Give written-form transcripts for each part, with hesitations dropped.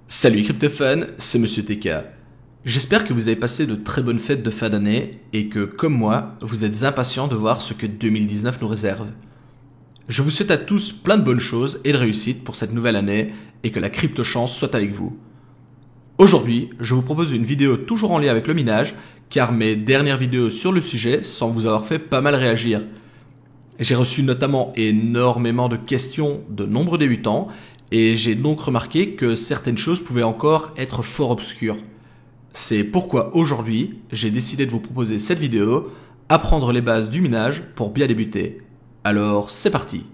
Salut CryptoFan, c'est Monsieur TK. J'espère que vous avez passé de très bonnes fêtes de fin d'année et que, comme moi, vous êtes impatients de voir ce que 2019 nous réserve. Je vous souhaite à tous plein de bonnes choses et de réussite pour cette nouvelle année et que la crypto-chance soit avec vous. Aujourd'hui, je vous propose une vidéo toujours en lien avec le minage, car mes dernières vidéos sur le sujet semblent vous avoir fait pas mal réagir. J'ai reçu notamment énormément de questions de nombreux débutants et j'ai donc remarqué que certaines choses pouvaient encore être fort obscures. C'est pourquoi aujourd'hui, j'ai décidé de vous proposer cette vidéo, apprendre les bases du minage pour bien débuter. Alors, c'est parti!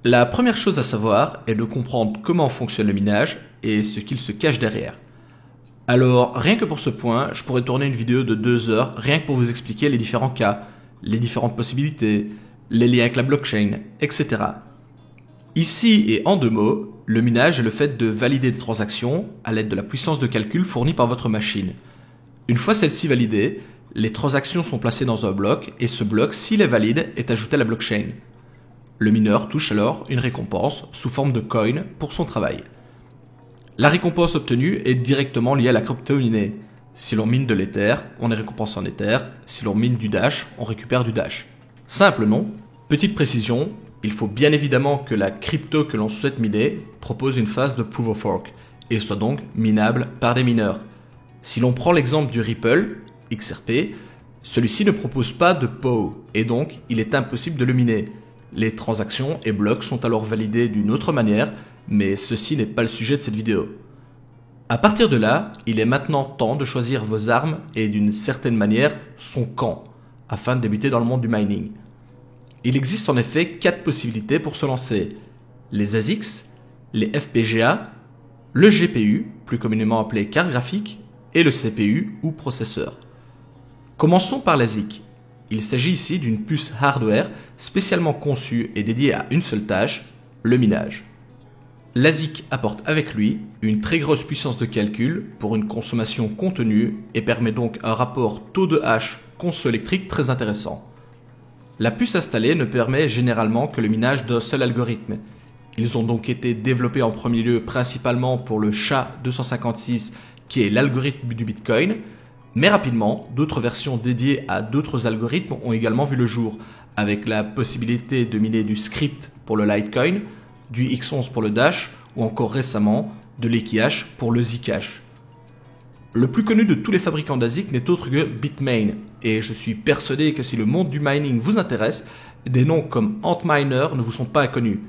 La première chose à savoir est de comprendre comment fonctionne le minage et ce qu'il se cache derrière. Alors, rien que pour ce point, je pourrais tourner une vidéo de 2 heures rien que pour vous expliquer les différents cas, les différentes possibilités, les liens avec la blockchain, etc. Ici et en 2 mots, le minage est le fait de valider des transactions à l'aide de la puissance de calcul fournie par votre machine. Une fois celle-ci validée, les transactions sont placées dans un bloc et ce bloc, s'il est valide, est ajouté à la blockchain. Le mineur touche alors une récompense sous forme de coin pour son travail. La récompense obtenue est directement liée à la crypto minée. Si l'on mine de l'Ether, on est récompensé en Ether. Si l'on mine du Dash, on récupère du Dash. Simple, non? Petite précision, il faut bien évidemment que la crypto que l'on souhaite miner propose une phase de Proof of Work et soit donc minable par des mineurs. Si l'on prend l'exemple du Ripple, XRP, celui-ci ne propose pas de POW et donc il est impossible de le miner. Les transactions et blocs sont alors validés d'une autre manière, mais ceci n'est pas le sujet de cette vidéo. À partir de là, il est maintenant temps de choisir vos armes et d'une certaine manière son camp, afin de débuter dans le monde du mining. Il existe en effet 4 possibilités pour se lancer: les ASICs, les FPGA, le GPU, plus communément appelé carte graphique, et le CPU ou processeur. Commençons par l'ASIC. Il s'agit ici d'une puce hardware spécialement conçue et dédiée à une seule tâche, le minage. L'ASIC apporte avec lui une très grosse puissance de calcul pour une consommation contenue et permet donc un rapport taux de hash conso électrique très intéressant. La puce installée ne permet généralement que le minage d'un seul algorithme. Ils ont donc été développés en premier lieu principalement pour le SHA-256 qui est l'algorithme du Bitcoin, mais rapidement, d'autres versions dédiées à d'autres algorithmes ont également vu le jour, avec la possibilité de miner du script pour le Litecoin, du X11 pour le Dash, ou encore récemment de l'Equihash pour le Zcash. Le plus connu de tous les fabricants d'ASIC n'est autre que Bitmain, et je suis persuadé que si le monde du mining vous intéresse, des noms comme Antminer ne vous sont pas inconnus.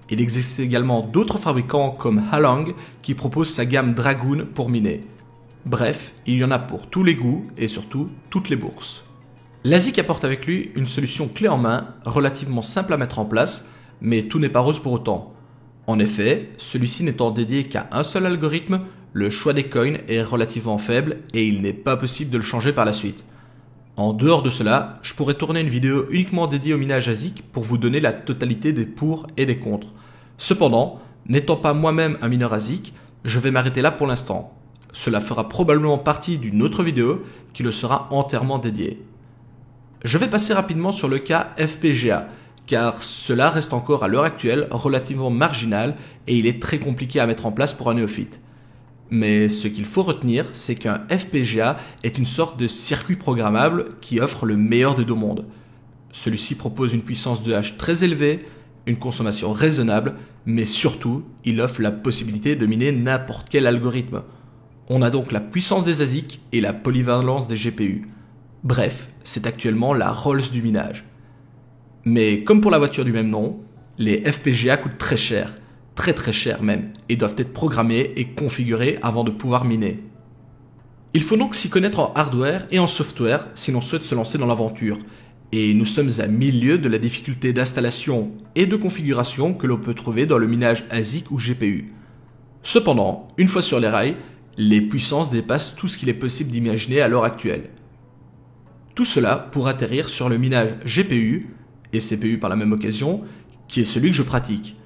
Il existe également d'autres fabricants comme Halang qui proposent sa gamme Dragoon pour miner. Bref, il y en a pour tous les goûts et surtout toutes les bourses. L'ASIC apporte avec lui une solution clé en main, relativement simple à mettre en place, mais tout n'est pas rose pour autant. En effet, celui-ci n'étant dédié qu'à un seul algorithme, le choix des coins est relativement faible et il n'est pas possible de le changer par la suite. En dehors de cela, je pourrais tourner une vidéo uniquement dédiée au minage ASIC pour vous donner la totalité des pour et des contre. Cependant, n'étant pas moi-même un mineur ASIC, je vais m'arrêter là pour l'instant. Cela fera probablement partie d'une autre vidéo qui le sera entièrement dédiée. Je vais passer rapidement sur le cas FPGA, car cela reste encore à l'heure actuelle relativement marginal et il est très compliqué à mettre en place pour un néophyte. Mais ce qu'il faut retenir, c'est qu'un FPGA est une sorte de circuit programmable qui offre le meilleur des deux mondes. Celui-ci propose une puissance de hash très élevée, une consommation raisonnable, mais surtout, il offre la possibilité de miner n'importe quel algorithme. On a donc la puissance des ASIC et la polyvalence des GPU. Bref, c'est actuellement la Rolls du minage. Mais comme pour la voiture du même nom, les FPGA coûtent très cher même, et doivent être programmés et configurés avant de pouvoir miner. Il faut donc s'y connaître en hardware et en software si l'on souhaite se lancer dans l'aventure, et nous sommes à 1000 lieues de la difficulté d'installation et de configuration que l'on peut trouver dans le minage ASIC ou GPU. Cependant, une fois sur les rails, les puissances dépassent tout ce qu'il est possible d'imaginer à l'heure actuelle. Tout cela pour atterrir sur le minage GPU, et CPU par la même occasion, qui est celui que je pratique.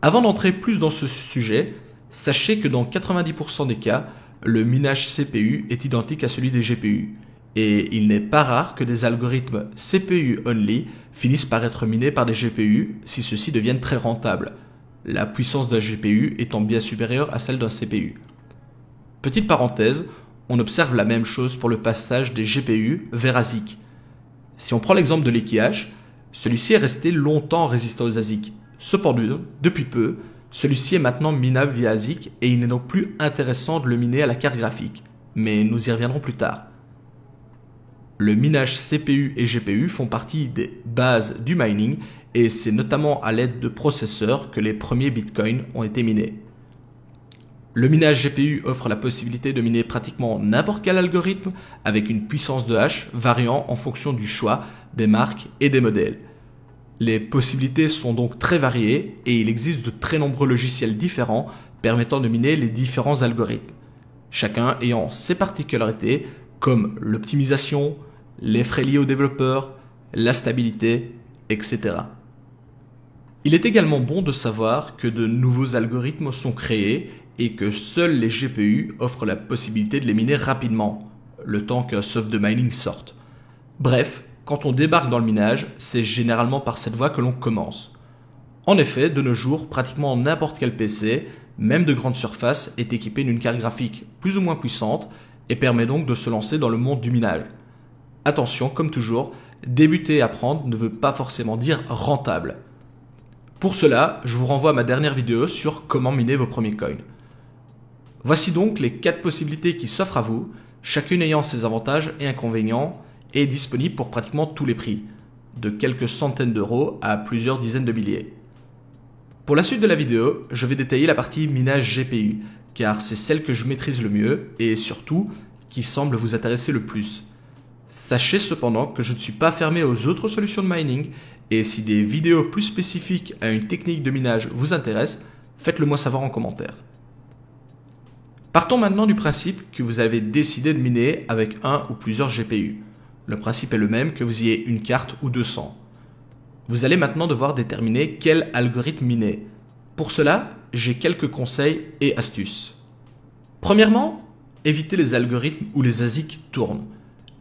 Avant d'entrer plus dans ce sujet, sachez que dans 90% des cas, le minage CPU est identique à celui des GPU. et il n'est pas rare que des algorithmes CPU only finissent par être minés par des GPU si ceux-ci deviennent très rentables, la puissance d'un GPU étant bien supérieure à celle d'un CPU. Petite parenthèse, on observe la même chose pour le passage des GPU vers ASIC. Si on prend l'exemple de l'EKH, celui-ci est resté longtemps résistant aux ASIC. Cependant, depuis peu, celui-ci est maintenant minable via ASIC et il n'est donc plus intéressant de le miner à la carte graphique. Mais nous y reviendrons plus tard. Le minage CPU et GPU font partie des bases du mining et c'est notamment à l'aide de processeurs que les premiers bitcoins ont été minés. Le minage GPU offre la possibilité de miner pratiquement n'importe quel algorithme avec une puissance de hash variant en fonction du choix des marques et des modèles. Les possibilités sont donc très variées et il existe de très nombreux logiciels différents permettant de miner les différents algorithmes, chacun ayant ses particularités comme l'optimisation, les frais liés aux développeurs, la stabilité, etc. Il est également bon de savoir que de nouveaux algorithmes sont créés et que seuls les GPU offrent la possibilité de les miner rapidement, le temps qu'un soft de mining sorte. Bref, quand on débarque dans le minage, c'est généralement par cette voie que l'on commence. En effet, de nos jours, pratiquement n'importe quel PC, même de grande surface, est équipé d'une carte graphique plus ou moins puissante et permet donc de se lancer dans le monde du minage. Attention, comme toujours, débuter et apprendre ne veut pas forcément dire rentable. Pour cela, je vous renvoie à ma dernière vidéo sur comment miner vos premiers coins. Voici donc les 4 possibilités qui s'offrent à vous, chacune ayant ses avantages et inconvénients, et disponible pour pratiquement tous les prix, de quelques centaines d'euros à plusieurs dizaines de milliers. Pour la suite de la vidéo, je vais détailler la partie minage GPU, car c'est celle que je maîtrise le mieux et surtout qui semble vous intéresser le plus. Sachez cependant que je ne suis pas fermé aux autres solutions de mining et si des vidéos plus spécifiques à une technique de minage vous intéressent, faites-le moi savoir en commentaire. Partons maintenant du principe que vous avez décidé de miner avec un ou plusieurs GPU. Le principe est le même que vous ayez une carte ou 200. Vous allez maintenant devoir déterminer quel algorithme miner. Pour cela, j'ai quelques conseils et astuces. Premièrement, évitez les algorithmes où les ASIC tournent,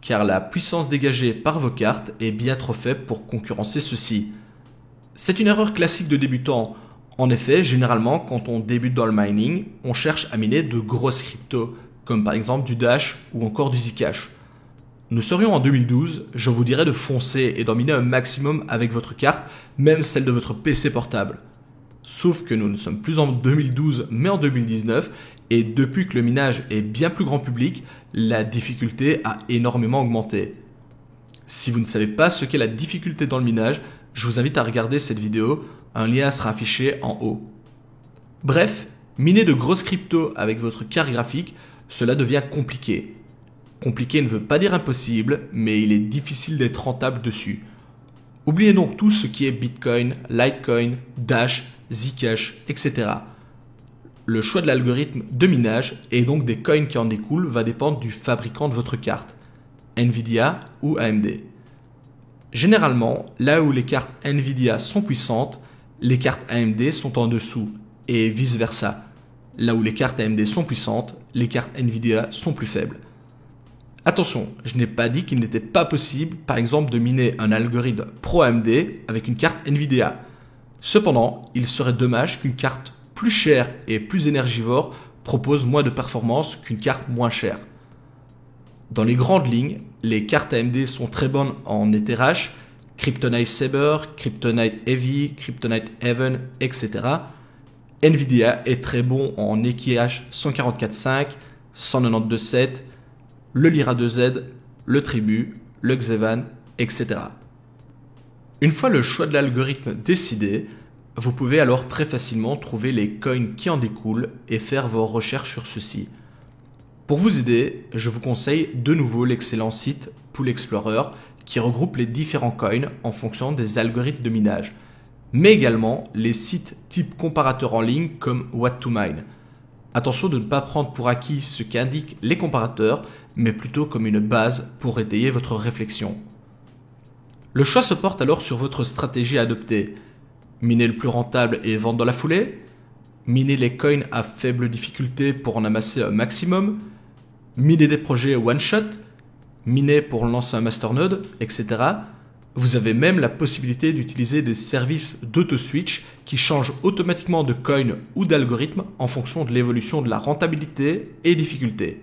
car la puissance dégagée par vos cartes est bien trop faible pour concurrencer ceux-ci. C'est une erreur classique de débutant. En effet, généralement, quand on débute dans le mining, on cherche à miner de grosses cryptos, comme par exemple du Dash ou encore du Zcash. Nous serions en 2012, je vous dirais de foncer et d'en miner un maximum avec votre carte, même celle de votre PC portable. Sauf que nous ne sommes plus en 2012 mais en 2019 et depuis que le minage est bien plus grand public, la difficulté a énormément augmenté. Si vous ne savez pas ce qu'est la difficulté dans le minage, je vous invite à regarder cette vidéo, un lien sera affiché en haut. Bref, miner de grosses cryptos avec votre carte graphique, cela devient compliqué. Compliqué ne veut pas dire impossible, mais il est difficile d'être rentable dessus. Oubliez donc tout ce qui est Bitcoin, Litecoin, Dash, Zcash, etc. Le choix de l'algorithme de minage et donc des coins qui en découlent va dépendre du fabricant de votre carte, Nvidia ou AMD. Généralement, là où les cartes Nvidia sont puissantes, les cartes AMD sont en dessous et vice versa. Là où les cartes AMD sont puissantes, les cartes Nvidia sont plus faibles. Attention, je n'ai pas dit qu'il n'était pas possible, par exemple, de miner un algorithme Pro AMD avec une carte Nvidia. Cependant, il serait dommage qu'une carte plus chère et plus énergivore propose moins de performance qu'une carte moins chère. Dans les grandes lignes, les cartes AMD sont très bonnes en Etherhash, Kryptonite Saber, Kryptonite Heavy, Kryptonite Heaven, etc. Nvidia est très bon en EKH 144.5, 192.7, le Lyra 2Z, le Tribu, le Xevan, etc. Une fois le choix de l'algorithme décidé, vous pouvez alors très facilement trouver les coins qui en découlent et faire vos recherches sur ceux-ci. Pour vous aider, je vous conseille de nouveau l'excellent site Pool Explorer qui regroupe les différents coins en fonction des algorithmes de minage, mais également les sites type comparateur en ligne comme What2Mine. Attention de ne pas prendre pour acquis ce qu'indiquent les comparateurs, mais plutôt comme une base pour étayer votre réflexion. Le choix se porte alors sur votre stratégie à adopter. Miner le plus rentable et vendre dans la foulée, miner les coins à faible difficulté pour en amasser un maximum, miner des projets one-shot, miner pour lancer un masternode, etc. Vous avez même la possibilité d'utiliser des services d'auto-switch qui changent automatiquement de coin ou d'algorithme en fonction de l'évolution de la rentabilité et difficulté.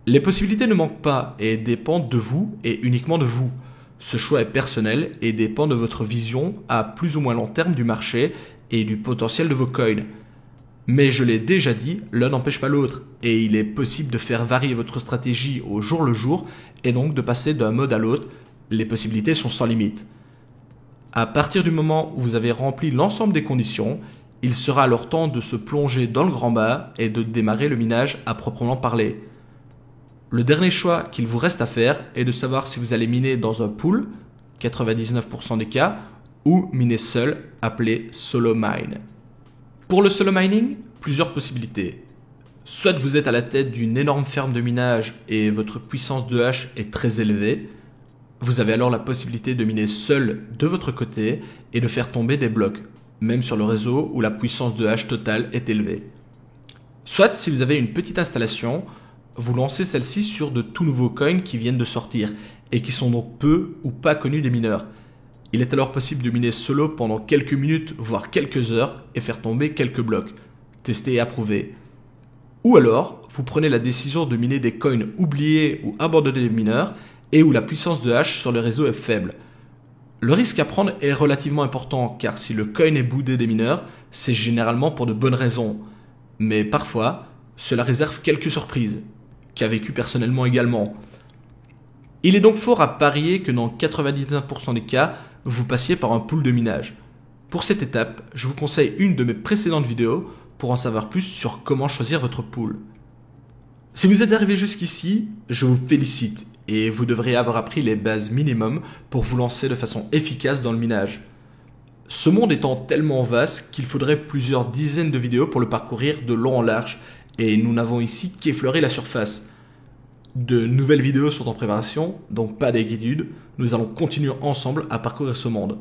Les possibilités ne manquent pas et dépendent de vous et uniquement de vous. Ce choix est personnel et dépend de votre vision à plus ou moins long terme du marché et du potentiel de vos coins. Mais je l'ai déjà dit, l'un n'empêche pas l'autre et il est possible de faire varier votre stratégie au jour le jour et donc de passer d'un mode à l'autre. Les possibilités sont sans limite. À partir du moment où vous avez rempli l'ensemble des conditions, il sera alors temps de se plonger dans le grand bain et de démarrer le minage à proprement parler. Le dernier choix qu'il vous reste à faire est de savoir si vous allez miner dans un pool, 99% des cas, ou miner seul, appelé solo mine. Pour le solo mining, plusieurs possibilités. Soit vous êtes à la tête d'une énorme ferme de minage et votre puissance de hash est très élevée. Vous avez alors la possibilité de miner seul de votre côté et de faire tomber des blocs, même sur le réseau où la puissance de hash totale est élevée. Soit si vous avez une petite installation, vous lancez celle-ci sur de tout nouveaux coins qui viennent de sortir et qui sont donc peu ou pas connus des mineurs. Il est alors possible de miner solo pendant quelques minutes, voire quelques heures et faire tomber quelques blocs. Tester et approuver. Ou alors, vous prenez la décision de miner des coins oubliés ou abandonnés des mineurs et où la puissance de hash sur le réseau est faible. Le risque à prendre est relativement important car si le coin est boudé des mineurs, c'est généralement pour de bonnes raisons. Mais parfois, cela réserve quelques surprises, qu'a vécu personnellement également. Il est donc fort à parier que dans 99% des cas, vous passiez par un pool de minage. Pour cette étape, je vous conseille une de mes précédentes vidéos pour en savoir plus sur comment choisir votre pool. Si vous êtes arrivé jusqu'ici, je vous félicite et vous devriez avoir appris les bases minimum pour vous lancer de façon efficace dans le minage. Ce monde étant tellement vaste qu'il faudrait plusieurs dizaines de vidéos pour le parcourir de long en large et nous n'avons ici qu'effleuré la surface. De nouvelles vidéos sont en préparation, donc pas d'inquiétude, nous allons continuer ensemble à parcourir ce monde.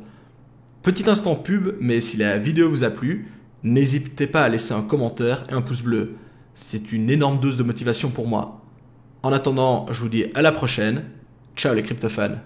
Petit instant pub, mais si la vidéo vous a plu, n'hésitez pas à laisser un commentaire et un pouce bleu. C'est une énorme dose de motivation pour moi. En attendant, je vous dis à la prochaine. Ciao les cryptofans.